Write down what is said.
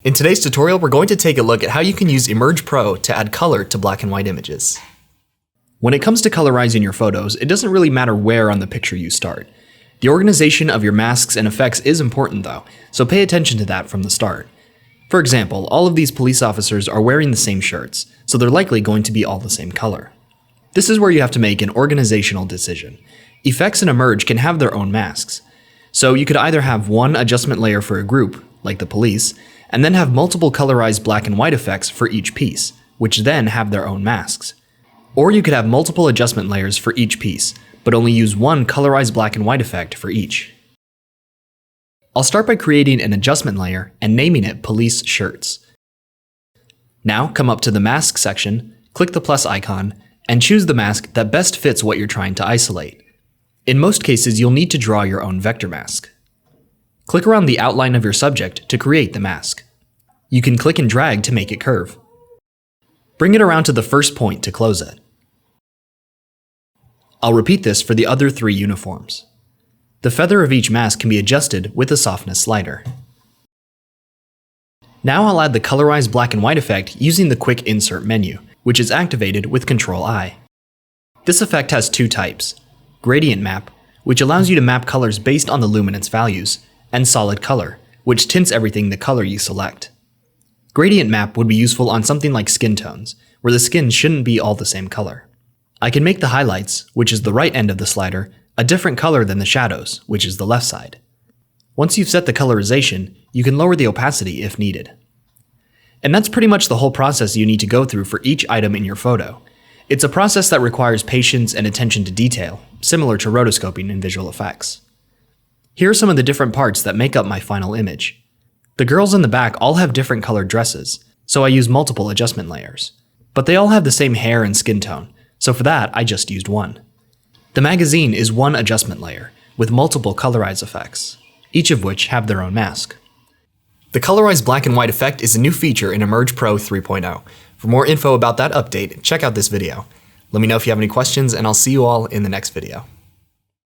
In today's tutorial, we're going to take a look at how you can use Imerge Pro to add color to black and white images. When it comes to colorizing your photos, it doesn't really matter where on the picture you start. The organization of your masks and effects is important though, so pay attention to that from the start. For example, all of these police officers are wearing the same shirts, so they're likely going to be all the same color. This is where you have to make an organizational decision. Effects in Imerge can have their own masks. So you could either have one adjustment layer for a group, like the police, and then have multiple colorized black and white effects for each piece, which then have their own masks. Or you could have multiple adjustment layers for each piece, but only use one colorized black and white effect for each. I'll start by creating an adjustment layer and naming it Police Shirts. Now come up to the Mask section, click the plus icon, and choose the mask that best fits what you're trying to isolate. In most cases, you'll need to draw your own vector mask. Click around the outline of your subject to create the mask. You can click and drag to make it curve. Bring it around to the first point to close it. I'll repeat this for the other three uniforms. The feather of each mask can be adjusted with a softness slider. Now I'll add the Colorize Black and White effect using the Quick Insert menu, which is activated with Ctrl-I. This effect has two types: Gradient Map, which allows you to map colors based on the luminance values, and Solid Color, which tints everything the color you select. Gradient Map would be useful on something like skin tones, where the skin shouldn't be all the same color. I can make the highlights, which is the right end of the slider, a different color than the shadows, which is the left side. Once you've set the colorization, you can lower the opacity if needed. And that's pretty much the whole process you need to go through for each item in your photo. It's a process that requires patience and attention to detail, similar to rotoscoping in visual effects. Here are some of the different parts that make up my final image. The girls in the back all have different colored dresses, so I use multiple adjustment layers. But they all have the same hair and skin tone, so for that I just used one. The magazine is one adjustment layer, with multiple colorize effects, each of which have their own mask. The Colorize Black and White effect is a new feature in Imerge Pro 3.0. For more info about that update, check out this video. Let me know if you have any questions, and I'll see you all in the next video.